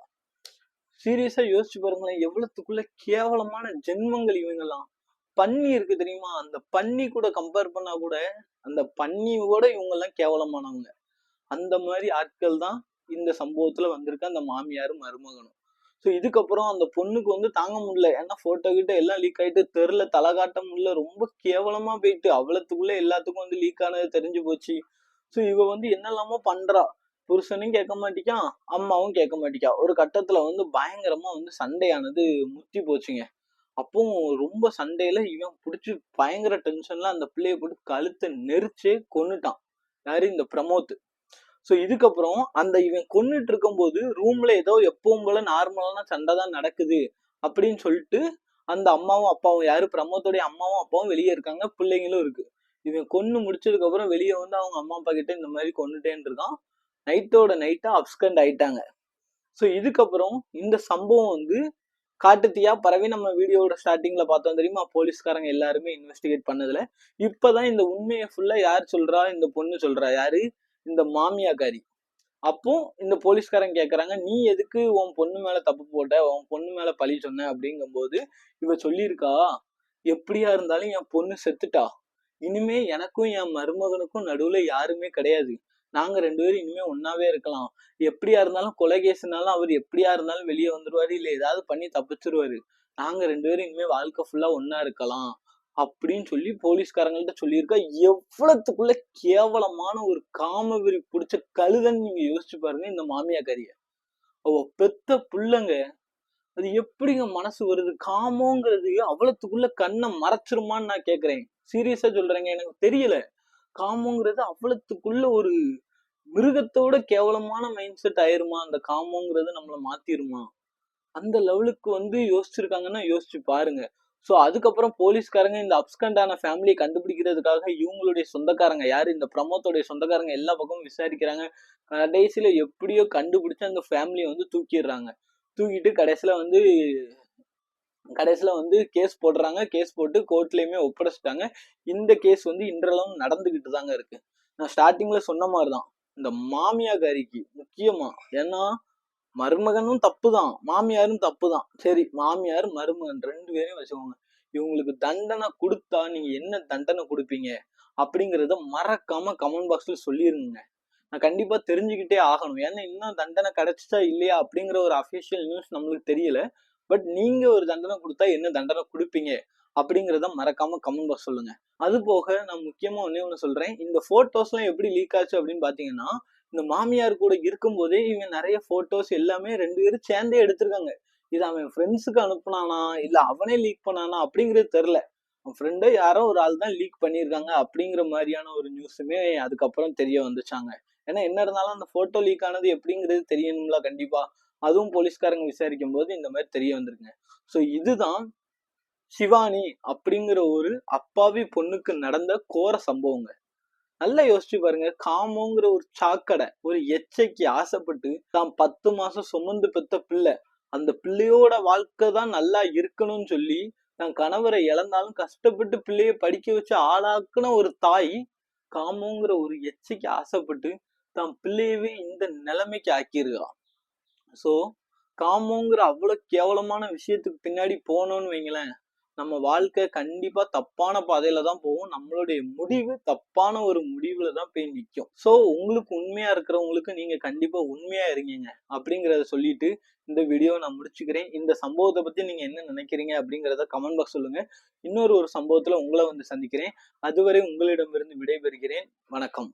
சீரியஸா யோசிச்சு பாருங்களேன், எவ்வளவுக்குள்ள கேவலமான ஜென்மங்கள் இவங்கெல்லாம். பன்னி இருக்கு தெரியுமா? அந்த பன்னி கூட கம்பேர் பண்ணா கூட அந்த பன்னியோட இவங்க எல்லாம் கேவலமானவங்க. அந்த மாதிரி ஆட்கள் தான் இந்த சம்பவத்துல வந்திருக்க அந்த மாமியாரும் மருமகனும். சோ இதுக்கப்புறம் அந்த பொண்ணுக்கு வந்து தாங்க முடியல. ஏன்னா போட்டோ கிட்ட எல்லாம் லீக் ஆயிட்டு தெருல தலை காட்ட முடியல, ரொம்ப கேவலமா போயிட்டு அவ்வளவுக்குள்ள எல்லாத்துக்கும் வந்து லீக் ஆனது தெரிஞ்சு போச்சு. சோ இவ வந்து என்னெல்லாமோ பண்றா. புருஷனும் கேட்க மாட்டிக்கான், அம்மாவும் கேட்க மாட்டிக்கா. ஒரு கட்டத்துல வந்து பயங்கரமா வந்து சண்டையானது முத்தி போச்சுங்க. அப்போ ரொம்ப சண்டையில இவன் புடிச்சு பயங்கர டென்ஷன்ல அந்த பிள்ளைய போட்டு கழுத்தை நெரிச்சு கொன்னுட்டான். யாரு? இந்த பிரமோத். சோ இதுக்கப்புறம் அந்த இவன் கொன்னுட்டு இருக்கும்போது ரூம்ல ஏதோ எப்பவும் போல நார்மலான சண்டை தான் நடக்குது அப்படின்னு சொல்லிட்டு அந்த அம்மாவும் அப்பாவும், யாரு? பிரமோத்தோடைய அம்மாவும் அப்பாவும் வெளியே இருக்காங்க, பிள்ளைங்களும் இருக்கு. இவன் கொன்னு முடிச்சதுக்கு அப்புறம் வெளியே வந்து அவங்க அம்மா அப்பா கிட்ட இந்த மாதிரி கொன்னுட்டேன்னு இருக்கான். நைட்டோட நைட்டா அப்ஸ்கண்ட் ஆயிட்டாங்க. சோ இதுக்கப்புறம் இந்த சம்பவம் வந்து காட்டுத்தீயா பரவி நம்ம வீடியோட ஸ்டார்டிங்ல பார்த்தோம் தெரியுமா? போலீஸ்காரங்க எல்லாருமே இன்வெஸ்டிகேட் பண்ணதுல இப்பதான் இந்த உண்மையை ஃபுல்லா யார் சொல்றா? இந்த பொண்ணு சொல்றா. யாரு? இந்த மாமியாக்காரி. அப்போ இந்த போலீஸ்காரங்க கேக்குறாங்க, நீ எதுக்கு உன் பொண்ணு மேல தப்பு போட்ட, உன் பொண்ணு மேல பழி சொன்ன அப்படிங்கும்போது இவ சொல்லியிருக்கா, எப்படியா இருந்தாலும் என் பொண்ணு செத்துட்டா, இனிமே எனக்கும் என் மருமகனுக்கும் நடுவுல யாருமே கிடையாது, நாங்க 2 பேரும் இனிமே ஒன்னாவே இருக்கலாம், எப்படியா இருந்தாலும் கொலை கேஸ்னாலும் அவர் எப்படியா இருந்தாலும் வெளியே வந்துருவாரு, இல்ல ஏதாவது பண்ணி தப்பிச்சிருவாரு, நாங்க 2 பேரும் இனிமே வாழ்க்கை ஃபுல்லா ஒன்னா இருக்கலாம் அப்படின்னு சொல்லி போலீஸ்காரங்கள்ட்ட சொல்லியிருக்கா. எவ்வளவுக்குள்ள கேவலமான ஒரு காமவெறி பிடிச்ச கழுதன்னு நீங்க யோசிச்சு பாருங்க இந்த மாமியாக்காரிய. அவ பெத்த புள்ளங்க, அது எப்படிங்க மனசு வருது? காமங்கிறது அவ்வளவுக்குள்ள கண்ணை மறைச்சிருமான்னு நான் கேக்குறேன். சீரியஸா சொல்றேங்க, எனக்கு தெரியல. காமங்கிறது அவ்வளவுக்குள்ள ஒரு மிருகத்தோட கேவலமான மைண்ட் செட் ஆயிருமா? அந்த காமங்கிறது நம்மள மாத்திருமா? அந்த லெவலுக்கு வந்து யோசிச்சிருக்காங்கன்னா யோசிச்சு பாருங்க. சோ அதுக்கப்புறம் போலீஸ்காரங்க இந்த அப்ஸ்கண்டான ஃபேமிலியை கண்டுபிடிக்கிறதுக்காக இவங்களுடைய சொந்தக்காரங்க, யாரு? இந்த பிரமோத்தோடைய சொந்தக்காரங்க எல்லா பக்கமும் விசாரிக்கிறாங்க. கடைசியில எப்படியோ கண்டுபிடிச்சு அந்த ஃபேமிலியை வந்து தூக்கிடுறாங்க. தூக்கிட்டு கடைசியில வந்து கேஸ் போடுறாங்க. கேஸ் போட்டு கோர்ட்லயுமே ஒப்படைச்சிட்டாங்க. இந்த கேஸ் வந்து இன்றளவும் நடந்துகிட்டு தாங்க இருக்கு. நான் ஸ்டார்டிங்ல சொன்ன மாதிரிதான், இந்த மாமியாக்காரிக்கு முக்கியமா, ஏன்னா மருமகனும் தப்புதான், மாமியாரும் தப்புதான். சரி, மாமியார் மருமகன் 2 பேரையும் வச்சுக்கோங்க. இவங்களுக்கு தண்டனை கொடுத்தா நீங்க என்ன தண்டனை கொடுப்பீங்க அப்படிங்கறத மறக்காம கமெண்ட் பாக்ஸ்ல சொல்லிருங்க. நான் கண்டிப்பா தெரிஞ்சுக்கிட்டே ஆகணும். ஏன்னா இன்னும் தண்டனை கிடைச்சுச்சா இல்லையா அப்படிங்கிற ஒரு அபிஷியல் நியூஸ் நம்மளுக்கு தெரியல. பட் நீங்க ஒரு தண்டனை கொடுத்தா என்ன தண்டனை கொடுப்பீங்க அப்படிங்கிறத மறக்காம கமெண்ட் பாக்ஸ் சொல்லுங்க. அது போக நான் முக்கியமா ஒண்ணே ஒண்ணு சொல்றேன். இந்த போட்டோஸ் எல்லாம் எப்படி லீக் ஆச்சு அப்படின்னு பாத்தீங்கன்னா, இந்த மாமியார் கூட இருக்கும்போதே இவங்க நிறைய போட்டோஸ் எல்லாமே 2 பேரும் சேர்ந்தே எடுத்திருக்காங்க. இது அவன் ஃப்ரெண்ட்ஸுக்கு அனுப்புனானா இல்ல அவனே லீக் பண்ணானா அப்படிங்கிறது தெரியல. அவன் ஃப்ரெண்டோ யாரோ ஒரு ஆள் தான் லீக் பண்ணியிருக்காங்க அப்படிங்கிற மாதிரியான ஒரு நியூஸுமே அதுக்கப்புறம் தெரிய வந்துச்சாங்க. ஏன்னா என்ன இருந்தாலும் அந்த போட்டோ லீக் ஆனது எப்படிங்கிறது தெரியணும்ல கண்டிப்பா. அதுவும் போலீஸ்காரங்க விசாரிக்கும் போது இந்த மாதிரி தெரிய வந்திருக்குங்க. ஸோ இதுதான் சிவானி அப்படிங்கிற ஒரு அப்பாவி பொண்ணுக்கு நடந்த கோர சம்பவங்க. நல்லா யோசிச்சு பாருங்க. காமோங்கிற ஒரு சாக்கடை, ஒரு எச்சைக்கு ஆசைப்பட்டு தான் 10 மாசம் சுமந்து பெத்த பிள்ளை, அந்த பிள்ளையோட வாழ்க்கை தான் நல்லா இருக்கணும்னு சொல்லி தன் கணவரை இழந்தாலும் கஷ்டப்பட்டு பிள்ளைய படிக்க வச்சு ஆளாக்குன ஒரு தாய், காமோங்கிற ஒரு எச்சைக்கு ஆசைப்பட்டு தான் பிள்ளையவே இந்த நிலைமைக்கு ஆக்கியிருக்கா. சோ காமோங்கிற அவ்வளவு கேவலமான விஷயத்துக்கு பின்னாடி போனோம்னு வைங்களேன், நம்ம வாழ்க்கை கண்டிப்பா தப்பான பாதையில தான் போகும். நம்மளுடைய முடிவு தப்பான ஒரு முடிவுல தான் போய் நிற்கும். சோ உங்களுக்கு உண்மையா இருக்கிறவங்களுக்கு நீங்க கண்டிப்பா உண்மையா இருங்கீங்க அப்படிங்கறத சொல்லிட்டு இந்த வீடியோ நான் முடிச்சுக்கிறேன். இந்த சம்பவத்தை பத்தி நீங்க என்ன நினைக்கிறீங்க அப்படிங்கறத கமெண்ட் பாக்ஸ் சொல்லுங்க. இன்னொரு சம்பவத்துல உங்களை வந்து சந்திக்கிறேன். அதுவரை உங்களிடமிருந்து விடைபெறுகிறேன். வணக்கம்.